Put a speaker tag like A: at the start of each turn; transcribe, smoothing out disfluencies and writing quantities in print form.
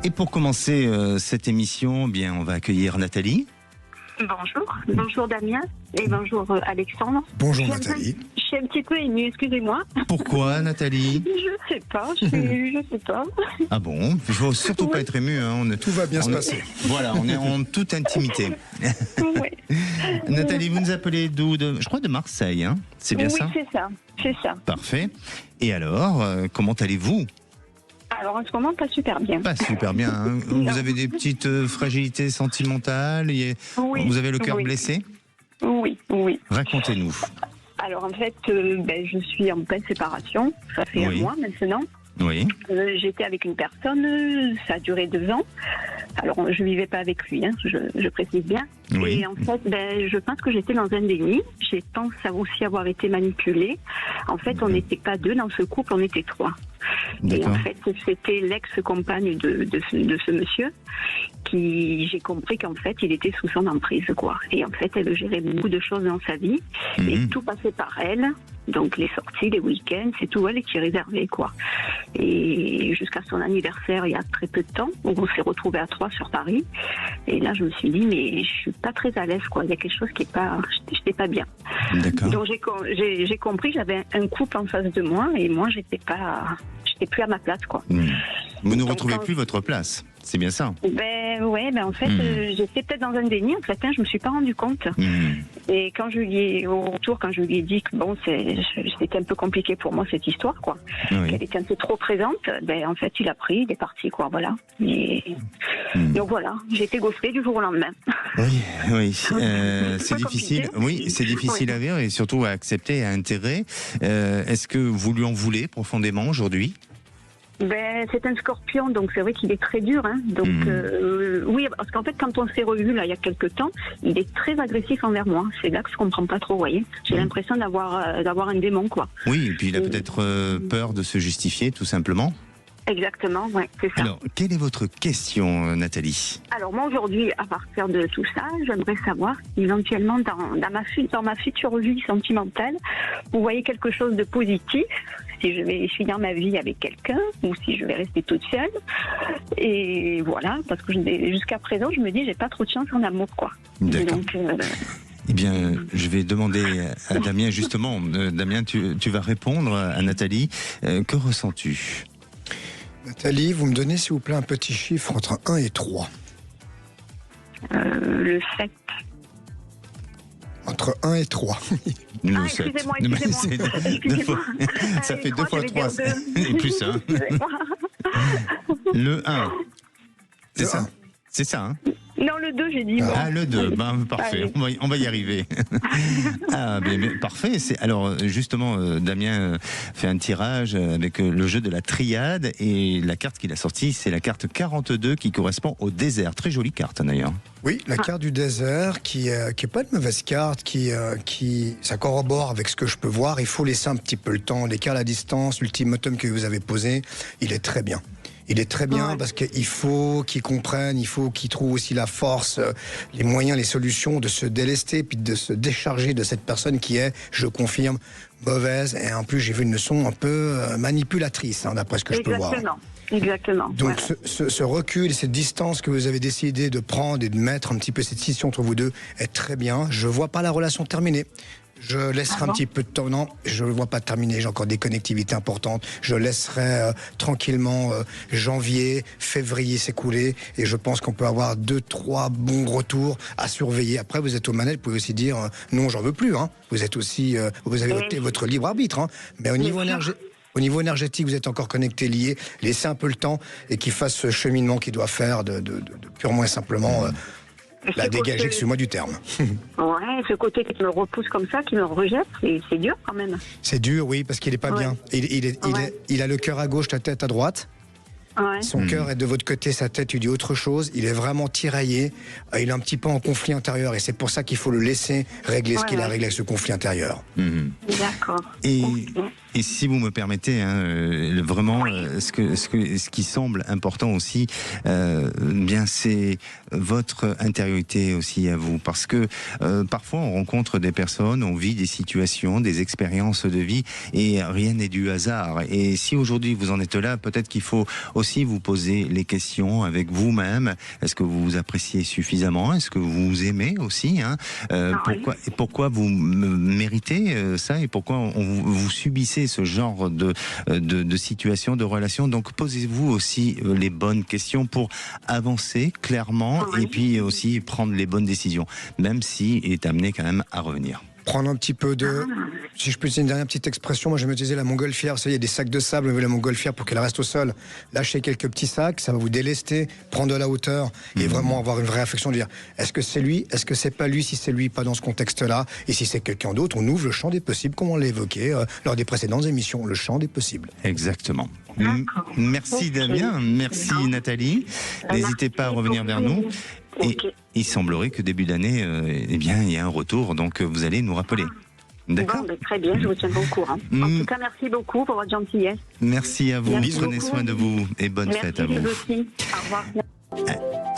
A: Et pour commencer cette émission, eh bien, on va accueillir Nathalie.
B: Bonjour Damien et bonjour Alexandre.
C: Bonjour Nathalie.
B: Je suis un petit peu émue, excusez-moi.
A: Pourquoi Nathalie?
B: Je sais pas, je sais pas.
A: Ah bon? Il faut surtout pas être ému. Hein.
C: Tout va bien se passer.
A: Voilà, on est en toute intimité.
B: Oui.
A: Nathalie, vous nous appelez d'où? Je crois de Marseille, hein? C'est bien ça?
B: Oui, c'est ça.
A: Parfait. Et alors, comment allez-vous?
B: Alors en ce moment, pas super bien.
A: Pas super bien. Hein. Vous avez des petites fragilités sentimentales?
B: Oui.
A: Vous avez le cœur blessé?
B: Oui.
A: Racontez-nous.
B: Alors en fait, je suis en pleine séparation. Ça fait un mois maintenant.
A: Oui.
B: J'étais avec une personne, ça a duré 2 ans. Alors, je vivais pas avec lui, hein, je précise bien.
A: Oui.
B: Et en fait, je pense que j'étais dans un déni. Je pense aussi avoir été manipulée. En fait, on n'était pas 2 dans ce couple, on était 3. Et en fait, c'était l'ex-compagne de ce monsieur j'ai compris qu'en fait, il était sous son emprise, quoi. Et en fait, elle gérait beaucoup de choses dans sa vie. Et tout passait par elle. Donc, les sorties, les week-ends, c'est tout elle qui réservait, quoi. Et jusqu'à son anniversaire, il y a très peu de temps, où on s'est retrouvés à 3 sur Paris. Et là, je me suis dit, mais je suis pas très à l'aise, quoi. Il y a quelque chose qui est pas, j'étais pas bien.
A: D'accord.
B: Donc, j'ai compris, j'avais un couple en face de moi, et moi, j'étais plus à ma place, quoi.
A: Vous ne retrouvez plus votre place, c'est bien ça?
B: En fait, j'étais peut-être dans un déni, en fait, hein, je me suis pas rendu compte. Et quand je lui ai dit que bon, c'était un peu compliqué pour moi cette histoire, quoi, qu'elle était un peu trop présente, en fait, il a pris, il est parti, quoi, voilà. Donc voilà, j'ai été ghostée du jour au lendemain.
A: Oui, c'est difficile. Oui, c'est difficile à vivre et surtout à accepter et à intégrer. Est-ce que vous lui en voulez profondément aujourd'hui?
B: C'est un scorpion, donc c'est vrai qu'il est très dur. Hein. Donc oui, parce qu'en fait, quand on s'est revu là il y a quelques temps, il est très agressif envers moi. C'est là que je comprends pas trop, vous voyez. J'ai l'impression d'avoir un démon, quoi.
A: Oui, et puis il a peut-être peur de se justifier, tout simplement.
B: Exactement, ouais, c'est ça.
A: Alors, quelle est votre question, Nathalie?
B: Alors moi aujourd'hui, à partir de tout ça, j'aimerais savoir si éventuellement dans ma future vie sentimentale, vous voyez quelque chose de positif, si je vais finir ma vie avec quelqu'un ou si je vais rester toute seule. Et voilà, parce que jusqu'à présent, je me dis, j'ai pas trop de chance en amour, quoi.
A: D'accord.
B: Donc,
A: eh bien, je vais demander à Damien, justement. Damien, tu vas répondre à Nathalie. Que ressens-tu?
C: Nathalie, vous me donnez s'il vous plaît un petit chiffre entre 1 et 3.
B: Le 7.
C: Entre 1 et 3.
B: Excusez-moi.
A: Ça fait 2 fois 3. Et plus 1. Le 1. C'est ça? C'est ça, hein?
B: Non, le 2, j'ai dit.
A: Ah, le 2, parfait, on va y arriver. Parfait. Alors, justement, Damien fait un tirage avec le jeu de la triade et la carte qu'il a sortie, c'est la carte 42 qui correspond au désert. Très jolie carte, d'ailleurs.
C: Oui, la carte du désert qui est pas de mauvaise carte, ça corrobore avec ce que je peux voir. Il faut laisser un petit peu le temps, l'écart, la distance, l'ultimatum que vous avez posé, il est très bien. Il est très bien parce qu'il faut qu'ils comprennent, il faut qu'ils trouvent aussi la force, les moyens, les solutions de se délester puis de se décharger de cette personne qui est, je confirme, mauvaise. Et en plus, j'ai vu une leçon un peu manipulatrice, d'après ce que je peux voir.
B: Exactement.
C: Donc ce recul et cette distance que vous avez décidé de prendre et de mettre un petit peu cette scission entre vous deux est très bien. Je vois pas la relation terminée. Je laisserai un petit peu de temps. Non, je ne le vois pas terminer. J'ai encore des connectivités importantes. Je laisserai tranquillement janvier, février s'écouler. Et je pense qu'on peut avoir 2-3 bons retours à surveiller. Après, vous êtes aux manettes. Vous pouvez aussi dire non, j'en veux plus. Vous êtes aussi, vous avez votre libre arbitre. Mais au niveau énergétique, vous êtes encore connecté, lié. Laissez un peu le temps et qu'il fasse ce cheminement qu'il doit faire de purement et simplement. La dégager, excuse-moi du terme.
B: Ouais, ce côté qui me repousse comme ça, qui me rejette, c'est dur quand même.
C: C'est dur, oui, parce qu'il est pas bien. Il a le cœur à gauche, la tête à droite. Ouais. Son cœur est de votre côté, sa tête lui dit autre chose. Il est vraiment tiraillé. Il est un petit peu en conflit intérieur et c'est pour ça qu'il faut le laisser régler ce qu'il a réglé avec ce conflit intérieur.
B: D'accord.
A: Et Et si vous me permettez, vraiment, ce qui semble important aussi, bien c'est votre intériorité aussi à vous, parce que parfois on rencontre des personnes, on vit des situations, des expériences de vie, et rien n'est du hasard. Et si aujourd'hui vous en êtes là, peut-être qu'il faut aussi vous poser les questions avec vous-même. Est-ce que vous vous appréciez suffisamment? Est-ce que vous vous aimez aussi, pourquoi vous méritez ça, et pourquoi vous subissez ce genre de situation, de relation? Donc posez-vous aussi les bonnes questions pour avancer clairement, et puis aussi prendre les bonnes décisions, même si il est amené quand même à revenir.
C: Prendre un petit peu de... Si je peux utiliser une dernière petite expression, moi j'aime utiliser la montgolfière. Vous savez, il y a des sacs de sable, la montgolfière pour qu'elle reste au sol. Lâchez quelques petits sacs, ça va vous délester, prendre de la hauteur et vraiment avoir une vraie réflexion de dire, est-ce que c'est lui, est-ce que c'est pas lui? Si c'est lui, pas dans ce contexte-là. Et si c'est quelqu'un d'autre, on ouvre le champ des possibles, comme on l'a évoqué lors des précédentes émissions, le champ des possibles.
A: Exactement. Merci Damien, merci Nathalie. N'hésitez pas à revenir vers nous. Et il semblerait que début d'année, il y a un retour, donc vous allez nous rappeler. D'accord.
B: Bon, très bien, je vous tiendrai au courant. En tout cas, merci beaucoup pour votre gentillesse.
A: Merci à vous, prenez soin de vous et bonne fête à vous.
B: Merci vous aussi. Au revoir.